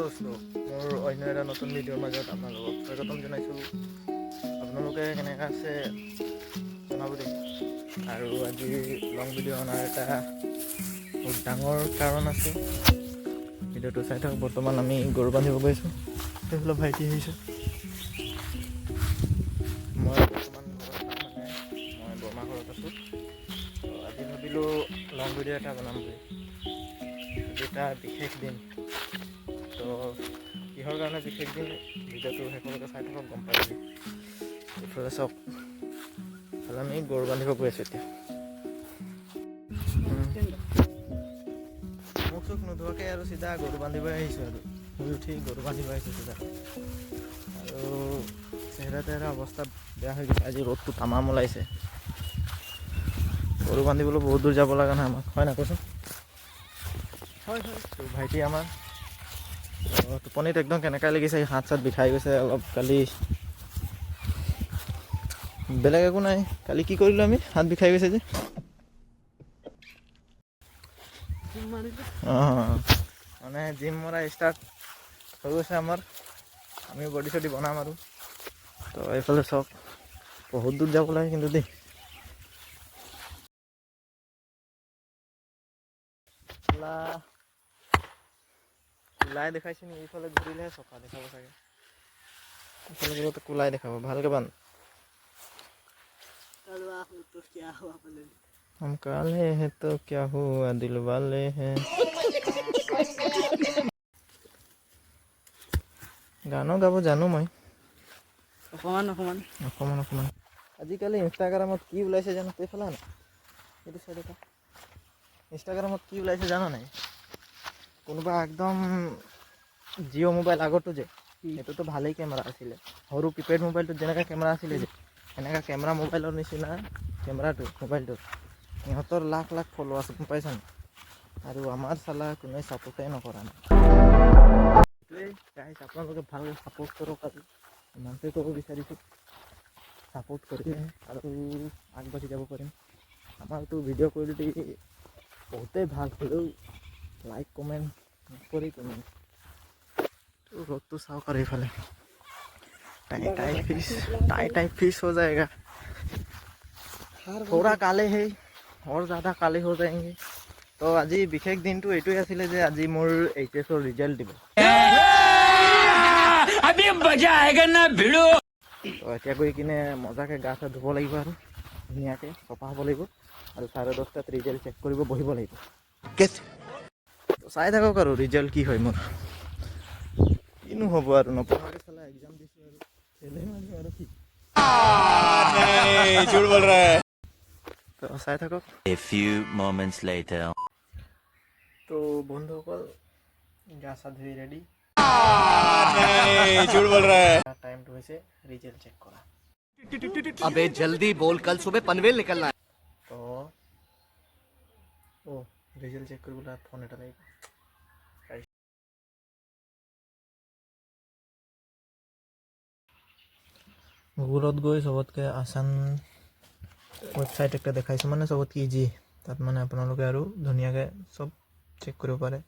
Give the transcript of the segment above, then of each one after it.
দোস্ত মোৰ অন্য এটা নতুন ভিডিঅ'ৰ মাজত আপোনালোকক স্বাগতম জনাইছোঁ। আপোনালোকে কেনেকৈ আছে জনাব দেই। আৰু আজি লং ভিডিঅ' অনাৰ এটা বহুত ডাঙৰ কাৰণ আছে। ভিডিঅ'টো চাই থাকক। বৰ্তমান আমি গৰু বান্ধিব গৈছোঁ। সেইফালে ভাইটি আহিছে। মই বৰ্তমান ঘৰত মানে মই বৰমা ঘৰত আছোঁ। আজি ভাবিলোঁ লং ভিডিঅ' এটা বনাম বুলি। আজি এটা বিশেষ দিন। তো কিহৰ কাৰণে বিশেষ দিন ভিডিঅ'টো শেষলৈকে চাই থাকক, গম পাই যাব। এইফালে চাওক, এইফালে আমি গৰু বান্ধিব গৈ আছোঁ এতিয়া। মুখ চুখ নোধোৱাকৈ আৰু চিধা গৰু বান্ধিব আহিছোঁ। আৰু শুই উঠি গৰু বান্ধিব আহিছোঁ চিধা। আৰু চেহেৰা তেহেৰা অৱস্থা বেয়া হৈ গৈছে। আজি ৰ'দটো তামাম ওলাইছে। গৰু বান্ধিবলৈ বহুত দূৰ যাব লগা নাই আমাক, হয় নাই কচোন? হয় হয়। তো ভাইটি আমাৰ টোপনিত একদম কেনেকুৱা লাগিছে, হাত চাত বিষাই গৈছে অলপ। কালি বেলেগ একো নাই, কালি কি কৰিলোঁ আমি, হাত বিষাই গৈছে যে মানে জিম মৰা ষ্টাৰ্ট হৈ গৈছে আমাৰ। আমি বডি চডি বনাম আৰু। তো এইফালে চাওক, বহুত দূৰ যাব লাগে কিন্তু দেই। কোলাই দেখাইছে নেকি? এইফালে ঘূৰিলেহে চফা দেখাব চাগে। এইফালে গ'লেতো কোলাই দেখাব। ভালকৈ বান্ধ। हम काले हैं तो क्या हुआ दिल वाले हैं। গানো গাব জানো মই অকণমান অকণমান। আজিকালি ইনষ্টাগ্ৰামত কি ওলাইছে জানো? এইফালে না এইটো চাইডে ইনষ্টাগ্ৰামত কি ওলাইছে জানা নাই? কোনোবা একদম জিঅ' মোবাইল আগতো যে সেইটোতো ভালেই কেমেৰা আছিলে। সৰু কিপেড মোবাইলটোত যেনেকৈ কেমেৰা আছিলে যে এনেকুৱা কেমেৰা মোবাইলৰ নিচিনা কেমেৰাটো মোবাইলটো সিহঁতৰ লাখ লাখ ফলোৱাৰ্ছ, গম পাইছা নাই? আৰু আমাৰ চালা কোনোৱে ছাপোৰ্টেই নকৰা নাই। সেইটোৱেই গাইজ, আপোনালোকে ভালকৈ ছাপোৰ্ট কৰক। আৰু ইমানটোৱে ক'ব বিচাৰিছোঁ, ছাপোৰ্ট কৰিলে আৰু আগবাঢ়ি যাব পাৰিম। আমাৰতো ভিডিঅ' কোৱালিটি বহুতেই ভাল, হ'লেও লাইক কমেণ্ট নকৰি কোনো। ৰ'দটো চাওক আৰু এইফালে टाई फिश हो जाएगा। थोड़ा काले है और ज़्यादा काले हो जाएंगे। तो আজি বিশেষ দিনটো এইটোৱে আছিলে যে আজি মোৰ এইচএছৰ ৰিজাল্ট দিব। তো এতিয়া গৈ কিনে মজাকৈ গা চা ধুব লাগিব আৰু ধুনীয়াকৈ চফা হ'ব লাগিব আৰু 10:30টাত ৰিজাল্ট চেক কৰিব বহিব লাগিব। চাই থাকক আৰু ৰিজাল্ট কি হয় মোৰ। কিনো হ'ব আৰু নপঢ়াকৈ চালা এক্সাম দিছোঁ আৰু ফেইলে মানুহ আৰু কি। झूठ बोल रहा है। তো চাই থাকক। A few moments later. তো বন্ধুসকল গা চা ধুই ৰেডি। झूठ बोल रहा है। টাইমটো হৈছে ৰিজাল্ট চেক কৰা। अबे जल्दी बोल, कल सुबह पनवेल निकलना है। তো ৰিজাল্ট চেক কৰিবলৈ ফোন এটা লাগিব। গুগলত গৈ চবতকৈ আসান ৱেবছাইট একটা দেখাইছোঁ, মানে চবতকৈ ইজি। তাত মানে আপোনালোকে আৰু ধুনীয়াকৈ চব চেক কৰিব পাৰে।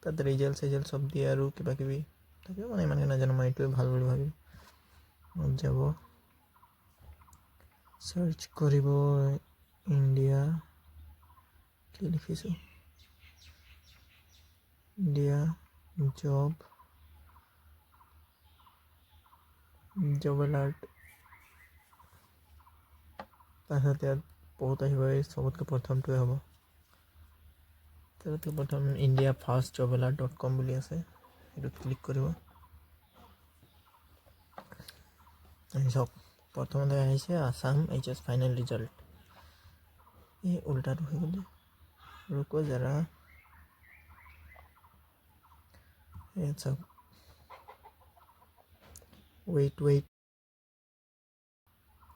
তাত ৰিজাল্ট চিজাল্ট চব দিয়ে আৰু কিবা কিবি তাকে মানে ইমানকৈ নাজানো। মই এইটোৱে ভাল বুলি ভাবিম। যাব চাৰ্চ কৰিব ইণ্ডিয়া, কি লিখিছোঁ, ইণ্ডিয়া জব এলাৰ্ট। তাৰপিছত ইয়াত বহুত আহিব, এই চবতকৈ প্ৰথমটোৱে হ'ব। চবতকৈ প্ৰথম ইণ্ডিয়া ফাৰ্ষ্ট জব এলাৰ্ট.com বুলি আছে, সেইটোত ক্লিক কৰিব। চাওক প্ৰথমতে আহিছে আছাম এইচএছ ফাইনেল ৰিজাল্ট। এই উল্টাটো হৈ গ'ল, ৰুকো জৰা। ইয়াত চাওক, wait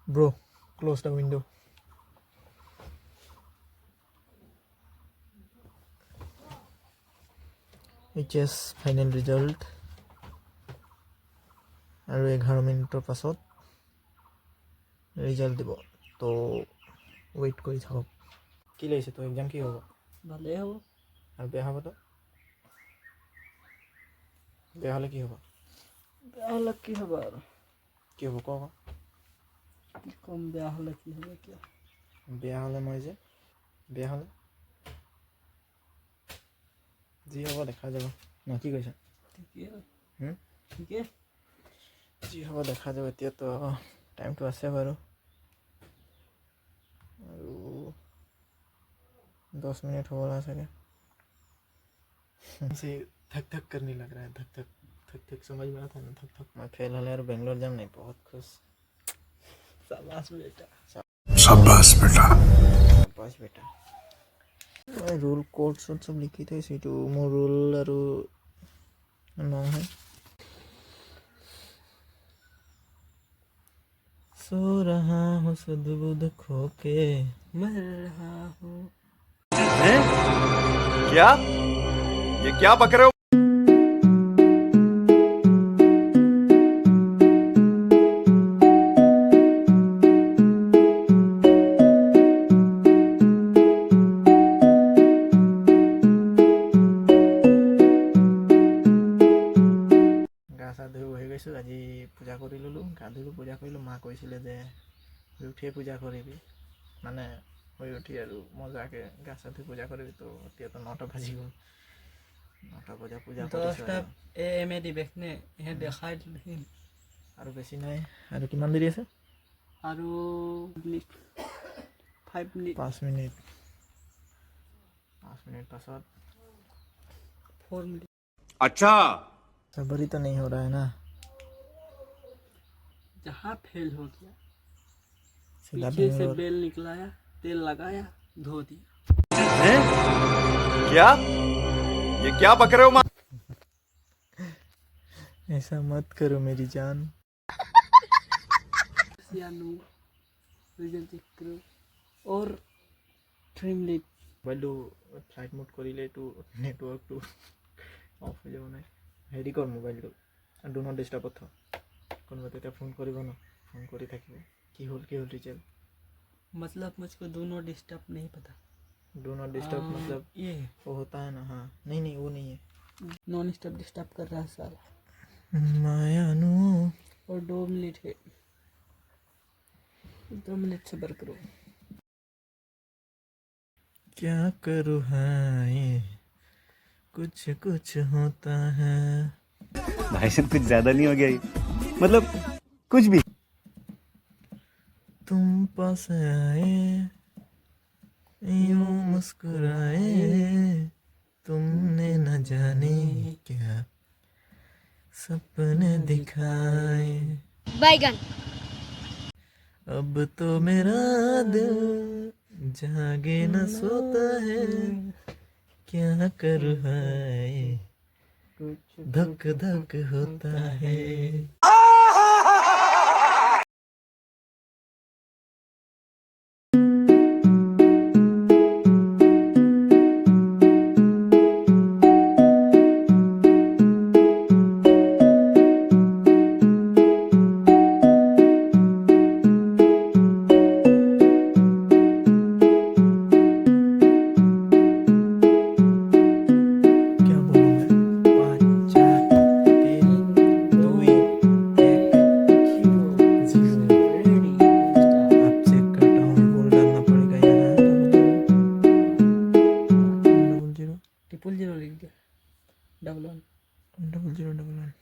bro, close the window'. HS final result আৰু 11 মিনিটৰ পাছত ৰিজাল্ট দিব। তো ৱেইট কৰি থাকক। কি লাগিছে তো এক্সাম কি হ'ব? ভালেই হ'ব আৰু বেয়া হ'বতো? বেয়া হ'লে কি হ'ব? বেয়া হ'লে কি হ'ব আৰু কি হ'ব ক? কি ক'ম, বেয়া হ'লে কি হ'ব এতিয়া? বেয়া হ'লে মই যে বেয়া হ'লে যি হ'ব দেখা যাব ন, কি কৈছা? ঠিকেই হুম? ঠিকেই। যি হ'ব দেখা যাব, এতিয়াতো টাইমটো আছে বাৰু, আৰু 10 मिनट हो रहा सके से थक थक करने लग रहा है, थक थक थक थक समझ में आता है ना, थक थक। मैं फेल होने और बेंगलोर जाम नहीं, बहुत खुश। शाबाश बेटा। शाबाश बेटा, शाबाश बेटा। मैं रूल कोड सब लिखी थे सीटू मोर रूल और नाम है सो रहा हूँ सद्बुद खो के मर रहा हूँ। क्या? ये क्या बक रहे हो? গা চা ধুই বহি গৈছোঁ, আজি পূজা কৰি ল'লোঁ, গা ধুলোঁ পূজা কৰিলোঁ। মা কৈছিলে যে শুই উঠিয়ে পূজা কৰিবি, মানে শুই উঠি আৰু মজাকৈ গা চা ধুই পূজা কৰিবি। তো এতিয়াতো 9টা বাজি গ'ল, 9টা বজা পূজা কৰিছোঁ 10টা আৰু। AM দিবেনে এহে দেখাই দিলে আৰু বেছি নাই, আৰু কিমান দেৰি আছে? আৰু 5 মিনিট 5 মিনিট, 5 मिनट पाছত 4 मिनट। अच्छा, सब्र तो नहीं हो रहा है ना, जहाँ फेल हो गया सीधा पीछे से बेंगलोर। बेल निकलाया, तेल लगाया, धो दिया। क्या? ये क्या बक रहे हो? ऐसा मत करो मेरी जान। रिजल्ट चेक करो और 3 मिनट। মোবাইলটো ফ্লাইট মোড কৰিলে এইটো নেটৱৰ্কটো অফ হৈ যাব নাই, হেৰি কৰ মোবাইলটো ডু নট ডিষ্টাৰ্বত থ, কোনোবা তেতিয়া ফোন কৰিব ন, ফোন কৰি থাকিব। কি হ'ল ৰিচাৰ্জ? मतलब मुझको दोनों डिस्टर्ब नहीं पता। डू नॉट डिस्टर्ब मतलब ये वो होता है ना, हाँ नहीं वो नहीं है। नॉन स्टॉप डिस्टर्ब कर रहा है साला। मायानू और 2 मिनट है, 2 मिनट सब्र करो। क्या करूँ हाय, कुछ कुछ होता है। भाई साहब कुछ ज्यादा नहीं हो गया ये? मतलब कुछ भी। तुम पास आए यूं मुस्कुराए, तुमने न जाने क्या सपने दिखाए। बैगन। अब तो मेरा दिल जागे न सोता है, क्या करूँ हाय, धक धक होता है। क्या बोलूं मैं? 5 4 3 2 1 0। आप चेक करता हूँ, बोल डालना पड़ेगा यहाँ। 00 000 लिख दिया, 11 0011।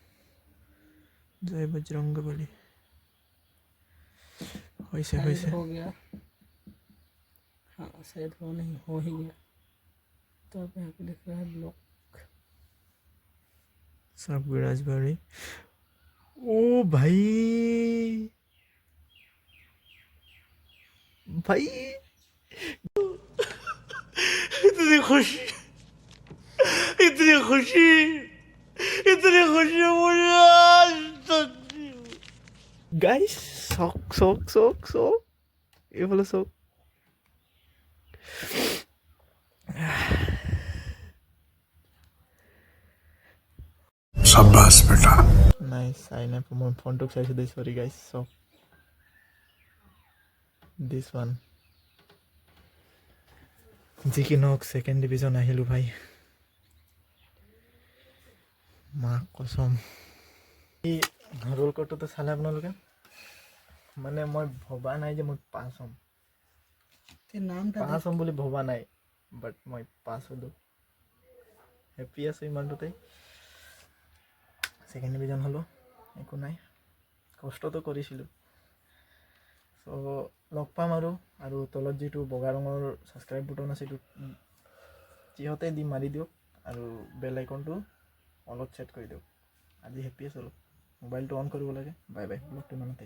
जय बजरंगबली। होइसे शायद हो गया। हाँ शायद हो नहीं हो ही गया। तो अब यहाँ पे लिख रहा है ब्लॉक। सब राजबाड़ी। ओ भाई भाई इतनी खुशी, इतनी खुशी, इतनी खुशी मुझे आज तक। गाइस शौक ये बोलो शौक। शाबाश बेटा। Nice, I never more phone to say this, sorry guys. So this one জিকি নক সেকেন্ড ডিভিজন আহিলোঁ ভাই। মা কচম এই ৰোল কটটো চালে আপোনালোকে মানে মই ভবা নাই যে মই পাছ হ'ম পাছ হ'ম বুলি ভবা নাই বাট মই পাছ হ'লোঁ হেপ্পী আছোঁ ইমানটোতে ছেকেণ্ড ডিভিজন হ'লোঁ একো নাই কষ্টটো কৰিছিলোঁ চ' লগ পাম আৰু তলত যিটো বগা ৰঙৰ ছাবস্ক্ৰাইব বুটন আছে সেইটো যিহঁতে দি মাৰি দিয়ক আৰু বেল আইকনটো অলপ ছেট কৰি দিয়ক আজি হেপ্পী আছোঁ অলপ মোবাইলটো অন কৰিব লাগে বাই বাই ব্লগটো ইমানতে